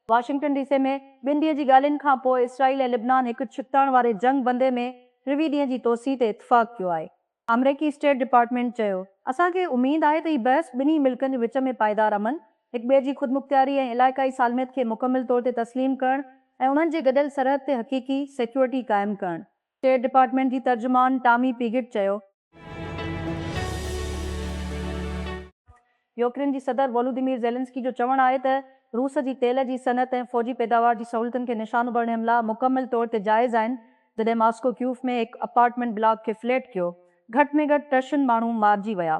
Washington डीसी में 2 ॾींहं जी ॻाल्हियुनि खां पोइ इसराइल ऐं लिबनान हिकु छिकताइण वारे जंग बंदे में 23 ॾींहं जी तोसी ते इतफ़ाक़ कयो आहे। अमरीकी स्टेट डिपार्टमेंट चयो, असांखे उमेद आहे त ही बहस ॿिन्ही मुल्कनि जे विच में पाइदार अमन, हिक ॿिए जी ख़ुदमुख्तियारी ऐं इलाइक़ाई सालमियत खे मुकमिल तौर ते तस्लीम करण ऐं उन्हनि जे गॾियल सरहद ते हक़ीक़ी सिक्योरिटी क़ाइमु करण। स्टेट डिपार्टमेंट जी तर्जुमान टॉमी पिगट चयो, यूक्रेन जी सदर वोलोदिमीर ज़ेलेंस्की जो चवणु आहे त रूस जी तेल जी सनत ऐं फ़ौजी पैदावार जी सहूलियतुनि खे निशानो बणण हमला मुकमिल तौर ते जाइज़ आहिनि, जॾहिं मॉस्को क्यूफ में हिकु अपार्टमेंट ब्लॉक खे फ्लैट कयो, घटि में घटि 3 माण्हू मारिजी विया।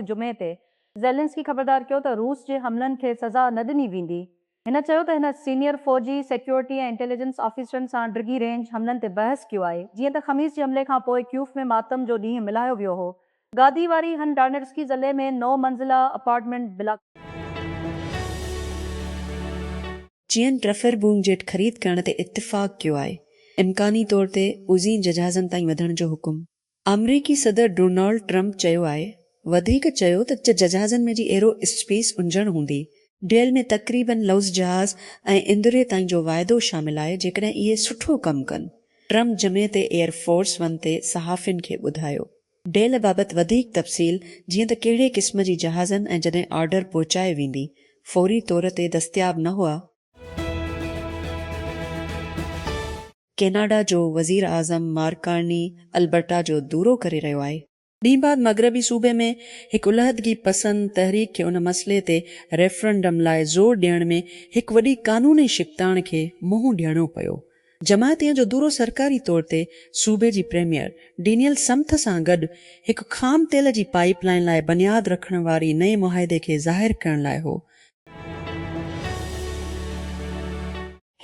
जुमे ते ज़ेलेंस्की ख़बरदार कयो त रूस जे हमलनि खे सज़ा न ॾिनी वेंदी। हिन चयो त हिन सीनियर फ़ौजी सिक्योरिटी ऐं इंटेलिजेंस ऑफिसरनि सां डिघी रेंज हमलनि ते बहस कयो आहे। जीअं त ख़मीस जे हमले खां पोइ क्यूफ में मातम जो ॾींहुं मिलायो वियो हो। गादी वारी हन डार्नेट्स्की ज़िले में 9 मंज़िला अपार्टमेंट ब्लॉक चीन रफेल बूम जेट ख़रीद करण ते इत्तिफ़ाक़ कयो आहे। इम्कानी तौर ते उज़ीन जहाज़नि ताईं वधण जो हुकुम। अमरीकी सदर डोनाल्ड ट्रंप चयो आहे, वधीक चयो त जहाज़नि में जी एरो स्पेस उंजण हूंदी। डेल में तक़रीबन लफ्ज़ जहाज़ ऐं इंदिरे ताईं जो वाइदो शामिल आहे जेकॾहिं इहे सुठो कमु कनि। ट्रंप जमे ते एयरफोर्स वन ते सहाफ़ियुनि खे ॿुधायो। डेल बाबति वधीक तफ़सील जीअं त कहिड़े क़िस्म जी जहाज़नि ऐं जॾहिं ऑर्डर पहुचाए वेंदी फौरी तौर ते दस्तियाब न हुआ। कैनाडा जो वज़ीर आज़म मार्क कार्नी अल्बर्टा जो दौरो करे रहियो आहे। ॾींहुं बाद मग़रबी सूबे में हिकु उलहदगी पसंद तहरीक खे उन मसइले ते रेफरेंडम लाइ ज़ोर ॾियण में हिकु वॾी कानूनी शिकताण खे मुंहुं ॾियणो पियो। जमायतीअ जो दौरो सरकारी तौर ते सूबे जी प्रीमियर डेनियल समथ सां गॾु हिकु ख़ाम तेल जी पाइपलाइन लाइ बुनियाद रखण वारी नए मुआहदे खे ज़ाहिर करण लाइ हो।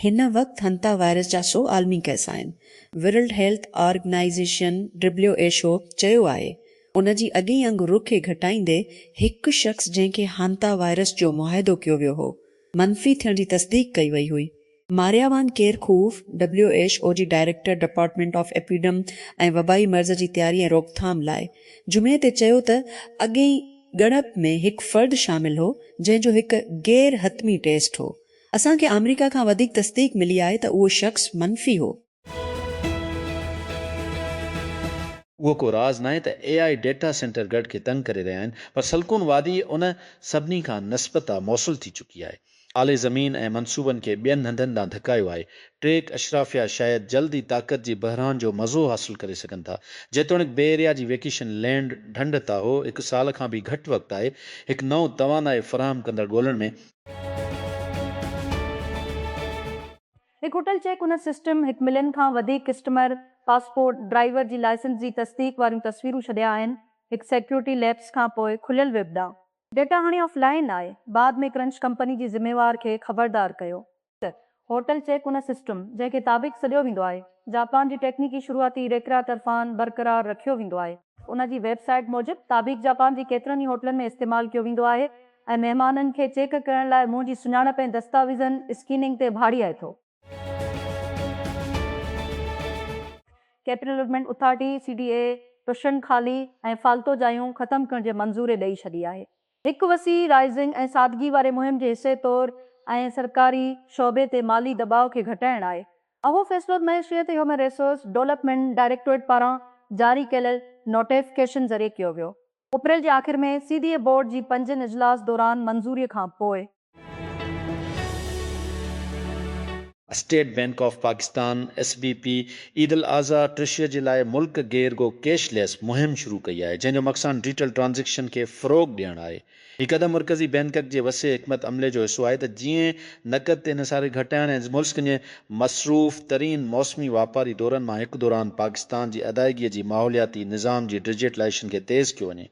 हिन वक़्तु हंता वायरस जा 100 आलमी केस आहिनि। वर्ल्ड हेल्थ ऑर्गेनाइज़ेशन WHO चयो आहे, उन जी अॻी अंग रुख खे घटाईंदे हिकु शख़्स जंहिंखे हांता वायरस जो मुआहिदो कयो वियो हो, मनफ़ी थियण जी तस्दीक कई वई हुई। मारियावान केरखूफ WHO जी डायरेक्टर डिपार्टमेंट ऑफ एपिडम ऐं वबाई मर्ज़ जी तयारी ऐं रोकथाम लाइ जुमे ते चयो त अॻेई ॻणप में हिकु फ़र्द शामिल हो जंहिंजो हिकु गैर हतमी टेस्ट हो। असांखे अमेरिका खां वधीक तस्दीक मिली आहे त उहो शख़्स मनफ़ी हो। उहो को राज़ नाहे त AI डेटा सेंटर गॾ खे तंग करे रहिया आहिनि, पर सलकून वादी उन सभिनी खां नस्बता मौसूल थी चुकी आहे। आले ज़मीन ऐं मनसूबनि खे ॿियनि हंधनि ॾांहुं धकायो आहे। ट्रेक अशराफिया शायदि जल्दी ताक़त जी बहरान जो मज़ो हासिल करे सघनि था। जेतोणीकि बे एरिया जी वेकेशन लैंड ढंढ था हो, हिकु साल खां बि घटि वक़्तु आहे हिकु नओं तवानाई फ़राहम कंदड़ ॻोल्हण में। हिकु होटल चेक उन सिस्टम 1 मिलियन खां वधीक कस्टमर पासपोर्ट ड्राइवर जी लाइसेंस जी तस्दीक वारियूं तस्वीरूं छॾिया आहिनि। हिकु सिक्योरिटी लैब्स खां पोइ खुलियल वेब ॾांहुं डेटा हाणे ऑफलाइन आहे। बाद में क्रंच कंपनी जी ज़िम्मेवार खे ख़बरदार कयो त होटल चेक उन सिस्टम जंहिंखे ताबिक़ सॾियो वेंदो आहे, जापान जी टेक्निकी शुरूआती रेकरा तरफ़ान बरक़रार रखियो वेंदो आहे। उन जी वेबसाइट मूजिबि ताबिक़ जापान जी केतिरनि ई होटलनि में इस्तेमालु कयो वेंदो आहे ऐं महिमाननि खे चेक करण लाइ मुंहुं जी सुञाणप ऐं दस्तावेज़नि स्कैनिंग ते भाड़ीआए थो। Capital development authority CDA tuition खाली ऐं फालतो जायूं ख़तमु करण जे मंज़ूरी ॾेई छॾी आहे। हिकु वसी राइज़िंग ऐं सादगी वारे मुहिम जे हिसे तौरु ऐं सरकारी शोबे ते माली दबाव खे घटाइण आहे। अहो फ़ैसिलो मइशियत ह्यूमन रिसोर्स डेवलपमेंट डायरेक्टोरेट पारां जारी कयल नोटिफिकेशन ज़रिए कयो वियो। अप्रैल जे आख़िर में CDA बोर्ड जी 5 इजलास दौरान मंज़ूरीअ खां पोइ state bank of Pakistan SBP Eid al Azha ट्रिशीअ जे लाइ मुल्क गेरगो कैशलेस मुहिम शुरू कई आहे, जंहिंजो मक़सदु डिजिटल ट्रांज़ेक्शन खे फ़रोग़ ॾियणु आहे। हीउ क़दम मरकज़ी बैंक जे वसे हिकमत अमले जो हिसो आहे त जीअं नक़द ते इन्हिसार घटाइण ऐं मुल्क जे मसरूफ़ तरीन मौसमी वापारी दौरनि मां हिकु दौरान पाकिस्तान जी अदायगीअ जी माहौलियाती निज़ाम जी डिजिटलाइजेशन खे तेज़ कयो वञे।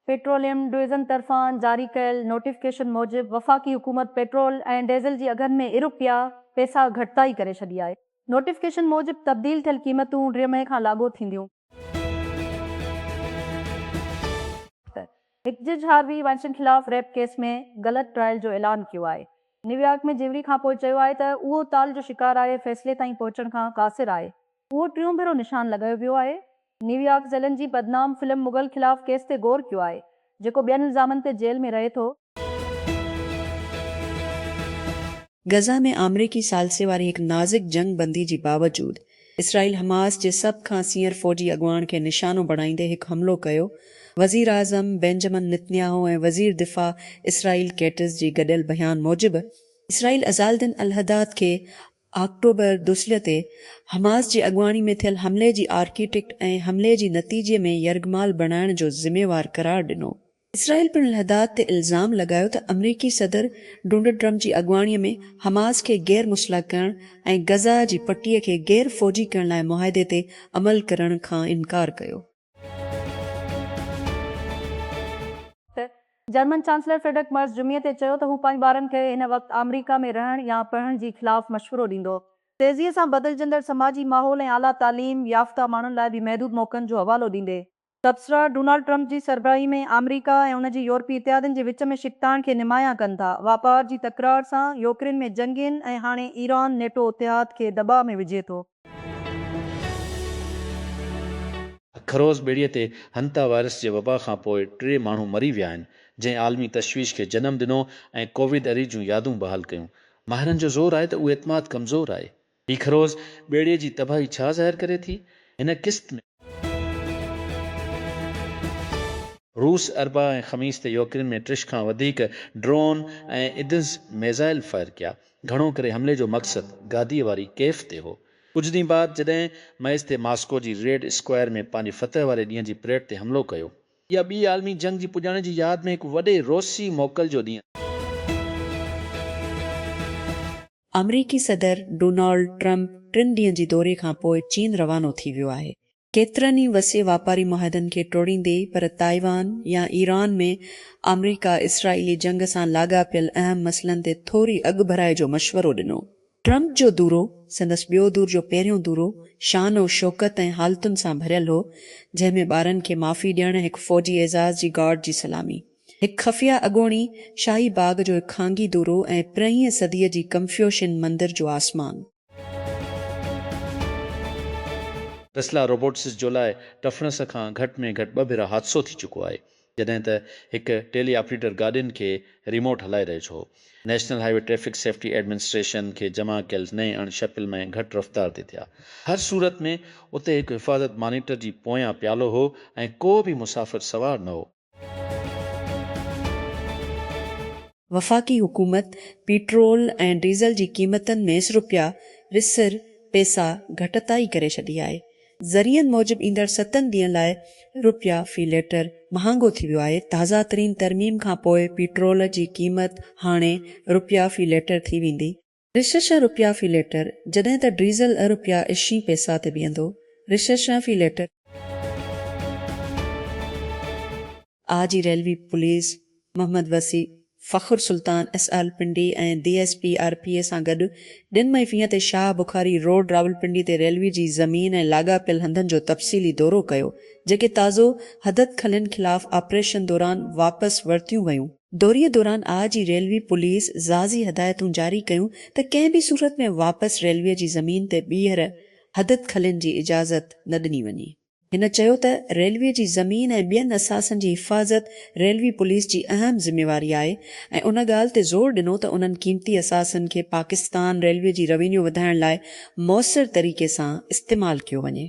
पेट्रोलियम डिवीज़न तरफ़ां जारी कयल नोटिफिकेशन मूजिबि वफ़ाक़ी हुकूमत पेट्रोल ऐं डीज़ल जी अघनि में ₹1 पैसा घटिताई करे छॾी आहे। नोटिफिकेशन मूजिबि तब्दील थियल क़ीमतूं 2 मई खां लागू थींदियूं। हिकु जज हार्वी वाइनस्टाइन ख़िलाफ़ रेप केस में ग़लति ट्रायल जो ऐलान कयो आहे। न्यूयॉर्क में जेवरी खां पोइ चयो आहे त उहो ताल जो शिकार आहे, फ़ैसिले ताईं पहुचण खां क़ासिर आहे। उहो 3 भेरो निशान लॻायो वियो आहे। न्यूयॉर्क ज़ेलनि जी बदनाम फिल्म मुग़ल ख़िलाफ़ केस ते गौर कयो आहे, जेको ॿियनि इल्ज़ामनि ते जेल में रहे थो। गज़ा में आमरीकी सालसे वारी हिकु नाज़ुक जंग बंदी जी बावजूद इसराइल हमास जे सभ खां सीनियर फ़ौजी अॻुवाण खे निशानो बणाईंदे हिकु हमलो कयो। वज़ीर आज़म बेंजामिन नेतन्याहू ऐं वज़ीर दिफ़ा इसराइल कैटिस जी गॾियल बयान मूजिबि इसराइल अज़ालुद्दीन अल हदाद खे अक्टूबर दुस्ले ते हमास जी अॻुवाणी में थियल हमले जी आर्किटेक्ट ऐं हमले जी नतीजे में यरगमाल बणाइण जो ज़िम्मेवार करार ॾिनो। इसराइल पिणु अल हदाद ते इल्ज़ाम लॻायो त अमरीकी सदर डोनाल्ड ट्रम्प जी अॻुवाणीअ में हमास खे गैर मुसलह करण ऐं गज़ा जी पटीअ खे गैर फ़ौजी करण लाइ मुआहिदे ते अमल करण खां इनकार कयो। जर्मन चांसलर फ्रेडरिक मर्ज जुमीअ ते चयो त हू पंहिंजे ॿारनि खे हिन वक़्तु अमरीका में रहण या पढ़ण जी ख़िलाफ़ मशवरो ॾींदो। तेज़ीअ सां बदिलजंदड़ समाजी माहौल ऐं आला तालीम याफ़्ता माण्हुनि लाइ बि महदूद मौक़नि जो हवालो ॾींदे तबसरा डोनाल्ड ट्रम्प जी सरबराही में अमरीका ऐं उन जी यूरोपी इतिहादनि जे विच में शिकतान खे निमाया कनि था। वापार जी तकरार सां यूक्रेन में जंगियुनि ऐं हाणे ईरान नेटो इतिहाद खे दॿा में विझे थो। खरोज़ ॿेड़ीअ ते हंता वायरस जे वबा खां पोइ 3 माण्हू मरी विया आहिनि, जंहिं आलमी तशवीश खे जनमु ॾिनो ऐं कोविड अरी जूं यादूं बहाल कयूं। माहिरनि जो ज़ोर आहे त उहो एतमाद कमज़ोर आहे। हीउ खरोज़ ॿेड़ीअ जी तबाही छा ज़ाहिर करे थी? हिन क़िस्त में रूस अरबा ऐं ख़मीस ते यूक्रेन में 3 खां वधीक ड्रोन ऐं इदिस मिसाइल फायर कया। घणो करे हमले जो मक़सदु गादीअ वारी कैफ ते हो। कुझु ॾींहं बाद जॾहिं मैच ते मास्को जी रेड स्क्वायर में पंहिंजी फतह वारे ॾींहं जी परेड ते हमलो कयो। इहा ॿी आलमी जंग जी पुॼाणे जी यादि में हिकु वॾे रोसी मोकल जो ॾींहुं। अमरीकी सदर डोनाल्ड ट्रम्प 3 ॾींहं जी दौरे खां पोइ चीन रवानो थी वियो आहे। केतिरनि ई वसीअ वापारी मुआहिदनि खे टोड़ींदे पर ताइवान या ईरान में अमरीका इसराइली जंग सां लाॻापियल अहम मसइलनि ते थोरी अॻु भराए जो मशवरो ॾिनो। ट्रम्प जो दूरो संदसि ॿियो दूर जो पहिरियों दूरो शान और शौकत ऐं हालतुनि सां भरियल हो, जंहिंमें ॿारनि खे माफ़ी ॾियण, हिकु फ़ौजी एज़ाज़ जी गार्ड जी सलामी, हिकु ख़फ़िया अॻोणी शाही बाग जो हिकु खांगी दूरो ऐं 15वीं सदीअ जी कंफ्यूशियन मंदिर जो आसमान। टेस्ला रोबोट्स जो लाइ टफनेस खां घटि में घटि 2 भेरा हादसो थी चुको आहे, जॾहिं त हिकु टेली ऑपरेटर गाॾियुनि खे रिमोट हलाए रहियो हो। National highway traffic safety administration खे जमा कयल नए अणशपियल में घटि रफ़्तार ते थिया। हर सूरत में उते हिकु हिफ़ाज़त मॉनिटर जी पोयां प्यालो हो ऐं को बि मुसाफ़िर सवार न हो। वफ़ाक़ी हुकूमत पेट्रोल ऐं डीज़ल जी क़ीमतनि में ₹1 रिसर पैसा घटिताई करे छॾी आहे। ज़रियनि मूजिबि ईंदड़ 7 ॾींहनि लाइ ₹1 फ़ी लीटर महांगो थी वियो आहे। ताज़ा तरीन तरमीम खां पोइ पेट्रोल जी क़ीमत हाणे ₹1 फ़ी लीटर थी वेंदी। रिसर ₹1 फ़ी लीटर, जॾहिं त डीज़ल ₹80 पैसा ते बीहंदो। रिसर फ़ी लीटर। आज रेलवे पुलिस मोहम्मद वसी, फ़खुर सुल्तान SL पिंडी ऐं DSP RPA सां गॾु 2 मई ते शाह बुखारी रोड रावलपिंडी ते रेलवे जी ज़मीन ऐं लाॻापियल हंधनि जो तफ़सीली दौरो कयो, जेके ताज़ो हदद खलनि ख़िलाफ़ ऑपरेशन दौरान वापसि वरितियूं वयूं। दौरीअ दौरान आज रेलवे पुलिस ज़ाज़ी हिदायतूं जारी कयूं त कंहिं बि सूरत में वापसि रेलवे जी ज़मीन ते ॿीहर हदद खलनि जी इजाज़त न ॾिनी वञे। हिन चयो त रेलवे जी ज़मीन ऐं ॿियनि असासनि जी हिफ़ाज़त रेलवे पुलिस जी अहम ज़िम्मेवारी आहे ऐं उन ॻाल्हि ते ज़ोर ॾिनो त उन्हनि क़ीमती असासनि खे पाकिस्तान रेलवे जी रेवेन्यू वधाइण लाइ मौसर तरीक़े सां इस्तेमालु कयो वञे।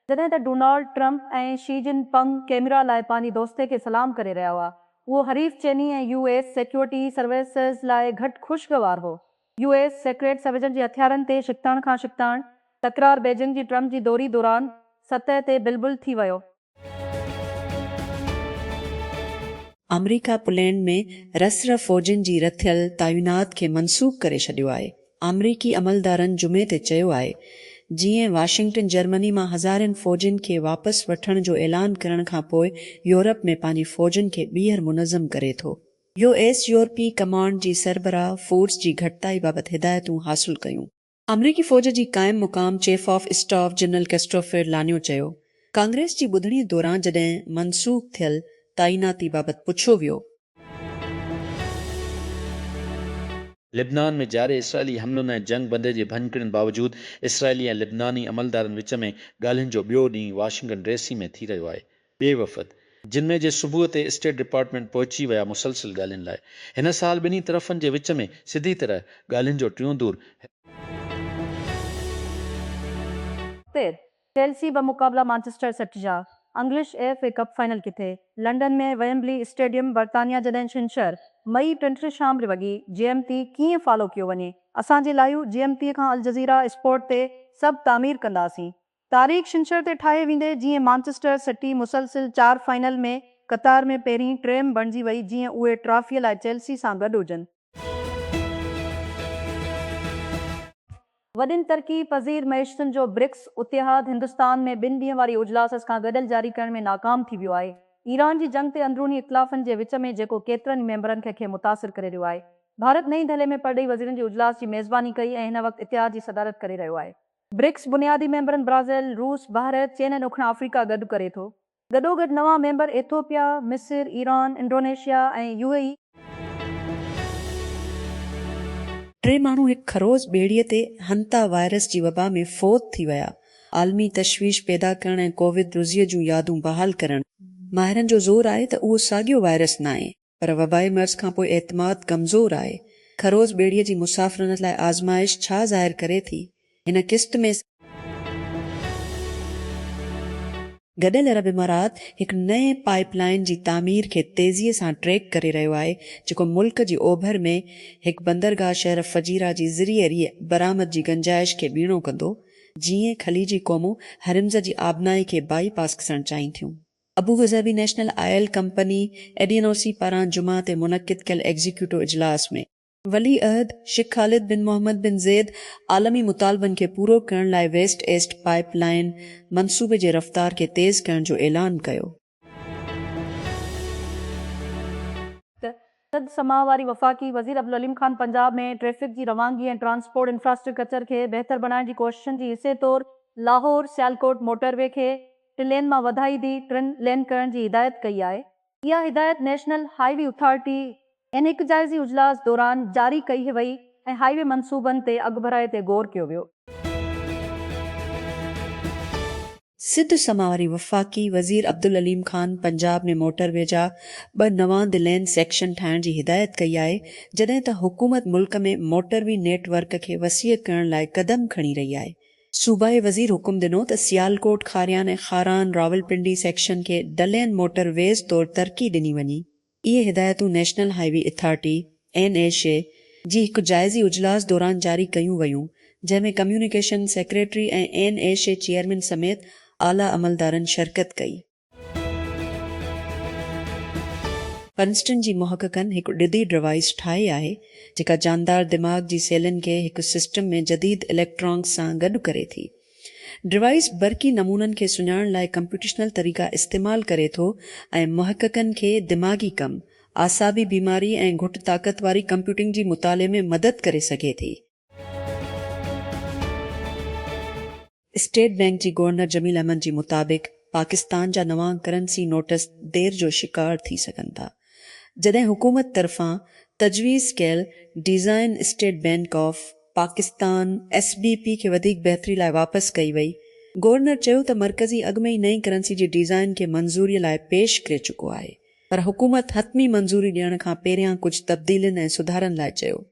जॾहिं त डोनाल्ड ट्रम्प ऐं शी जिनपिंग कैमरा लाइ पंहिंजी दोस्ती खे सलाम करे रहिया हुआ, उहो हरीफ़ चीनी ऐं US सिक्योरिटी सर्विसेज़ लाइ घटि ख़ुशगवार हो। US सीक्रेट सर्विसनि जे हथियारनि ते शिकतान खां शिकतान तकरार बीजिंग जी ट्रम्प जी दौरी दौरान सतह ते बिलबुल थी वियो। अमरीका पोलैंड में रसर फ़ौजियुनि जी रथियल तइनात खे मनसूख़ करे छॾियो आहे। अमरीकी अमलदारनि जुमे ते चयो आहे, जीअं वाशिंगटन जर्मनी मां हज़ारनि फ़ौजियुनि खे वापसि वठण जो ऐलान करण खां पोइ यूरोप में पंहिंजी फ़ौजियुनि खे ॿीहर मुनज़म करे थो। US यूरोपी कमांड जी सरबराह फोर्स जी घटिताई बाबति हिदायतूं हासिल कयूं। अमरीकी फ़ौज जी क़ाइम मुक़ाम chief of staff general Christopher LaNeve चयो, कांग्रेस जी ॿुधणी दौरान जॾहिं मनसूख़ थियल तइनाती बाबति पुछियो वियो। लिबनान में जारी इसराइली हमलनि ऐं जंग बंदे जे भञकड़नि बावजूदि इसराइली ऐं लिबनानी अमलदारनि विच में ॻाल्हियुनि जो ॿियो ॾींहुं वाशिंगटन DC में थी रहियो आहे। ॿिए वफ़द जिन में जे सुबुह ते स्टेट डिपार्टमेंट पहुची विया मुसलसिल ॻाल्हियुनि लाइ। हिन साल ॿिन्ही तरफ़नि जे विच में सिधी तरह ॻाल्हियुनि जो टियों दूर चेल्सी बमुकाबला मैनचेस्टर सिटी जा इंग्लिश FA कप फाइनल किथे लंडन में वेम्बली स्टेडियम बर्तानिया जॾहिं छंछर मई 23 शाम जो वॻी GMT कीअं फॉलो कयो वञे असांजे लाइव GMT खां अल जज़ीरा स्पोर्ट ते सभु तामीर कंदासीं। तारीख़ छंछर ते ठाहे वेंदे जीअं मैनचेस्टर सिटी मुसलसिल 4 फाइनल में कतार में पहिरीं टेम बणिजी वई जीअं उहे ट्रॉफीअ लाइ चेल्सी सां गॾु हुजनि। वॾिन तरक़ी पज़ीर मईशतुनि जो ब्रिक्स इतिहाद हिंदुस्तान में 2 ॾींहं वारी उजलास खां गॾियल जारी करण में नाकाम थी वियो आहे। ईरान जी जंग ते अंदरूनी इख़्तिलाफ़नि जे विच में जेको केतिरनि मेंबरनि खे मुतासिर करे रहियो आहे। भारत नईं दिल्ली में परॾेही वज़ीरनि जी उजलास जी मेज़बानी कई ऐं हिन वक़्तु इतिहाद जी सदारत करे रहियो आहे। ब्रिक्स बुनियादी मेंबरनि ब्राज़ील, रूस, भारत, चीन ऐं ॾखण अफ्रीका गॾु करे थो। गॾोगॾु नवां मेंबर एथोपिया, मिस्र, ईरान, इंडोनेशिया ऐं UAE। 3 माण्हू हिकु खरोज़ ॿेड़ीअ ते हंता वायरस जी वबा में फ़ौत थी विया। आलमी तशवीश पैदा करण ऐं कोविड रुज़ीअ जूं यादूं बहाल करण माहिरनि जो ज़ोर आहे त उहो साॻियो वायरस न आहे, पर वबाई मर्ज़ खां पोइ एतमाद कमज़ोर आहे। खरोज़ ॿेड़ीअ जी मुसाफ़िरनि लाइ आज़माइश छा ज़ाहिर करे थी? हिन क़िस्त में गॾियल अरब इमारात हिकु नए पाइपलाइन जी तामीर खे तेज़ीअ सां ट्रैक करे रहियो आहे, जेको मुल्क जी ओभर में हिकु बंदरगाह शहर फजीरा जी ज़रिए बरामद जी गंजाइश खे ॿीणो कंदो, जीअं ख़लीजी क़ौमूं हरिमज़ जी आबनाई खे बाईपास करणु चाहिनि थियूं। अबू ज़बी नेशनल ऑयल कंपनी एडियनोसी पारां जुमा ते मुनक़िद कयल एग्ज़ीक्यूटिव इजलास में वली अहद शेख ख़ालिद बिन मोहम्मद बिन ज़ैद आलमी मुतालबनि खे पूरो करण लाइ वेस्ट ईस्ट पाइपलाइन मंसूबे जे रफ़्तार खे तेज़ करण जो ऐलान कयो। समाहवारी वफ़ाक़ी वज़ीर अब्दुल अलीम ख़ान पंजाब में ट्रैफ़िक जी रवानगी ऐं ट्रांसपोर्ट इंफ्रास्ट्रक्चर खे बहितर बनाइण जी कोशिशुनि जी हिसे तौरु लाहौर सियालकोट मोटरवे खे 3 लेन मां वधाई दी 3 लेन करण जी हिदायत कई आहे। इहा हिदायत नेशनल हाईवे अथॉरिटी हिकु जाइज़ी उजलास दौरान जारी कई वई ऐं हाईवे मंसूबनि ते अॻुभराए ते गौर कयो वियो। सिंध समाहवारी वफ़ाक़ी वज़ीर अब्दुल अलीम ख़ान पंजाब में मोटरवे जा 2 नवां लेन सेक्शन ठाहिण जी हिदायत कई आहे, जॾहिं त हुकूमत मुल्क में मोटरवे नेटवर्क खे वसीअ करण लाइ क़दम खणी रही आहे। सूबाई वज़ीर हुकुम ॾिनो त सियालकोट खारियान ऐं खारान रावलपिंडी सेक्शन खे डलेन मोटरवेज़ तौरु तरक़ी ॾिनी वञी। इहे हिदायतूं नेशनल हाईवे अथॉरिटी NHA जी हिकु जाइज़ी उजलास दौरान जारी कयूं वयूं, जंहिंमें कम्युनिकेशन सेक्रेटरी ऐं NHA चेयरमैन समेत आला अमलदारनि शिरकत कई। प्रिंसटन जी मुहक़क़नि हिकु ॾिदी डिवाइस ठाही आहे, जेका जानदार दिमाग़ जी सेलनि खे हिकु सिस्टम में जदीद इलेक्ट्रॉन्स सां गॾु करे थी। डिवाइस बरक़ी नमूननि खे सुञाणण लाइ कंप्यूटेशनल तरीक़ा इस्तेमालु करे थो ऐं मुहक़क़नि खे दिमाग़ी कम, आसाबी बीमारी ऐं घुट ताक़त वारी कंप्यूटिंग जी मुताले में मदद करे सघे थी। स्टेट बैंक जी गवर्नर जमील अहमद जी मुताबिक़ पाकिस्तान जा नवां करंसी नोटिस देर जो शिकार थी सघनि था, जॾहिं हुकूमत तरफ़ां तजवीज़ कयल design state bank of Pakistan SBP खे वधीक बहितरी लाइ वापसि कई वई। गवर्नर चयो त मरकज़ी अॻु में ई नई करंसी जी डिज़ाइन खे मंज़ूरीअ लाइ पेश करे चुको आहे, पर हुकूमत हतमी मंज़ूरी ॾियण खां पहिरियां कुझु तब्दीलियुनि ऐं सुधारनि लाइ चयो।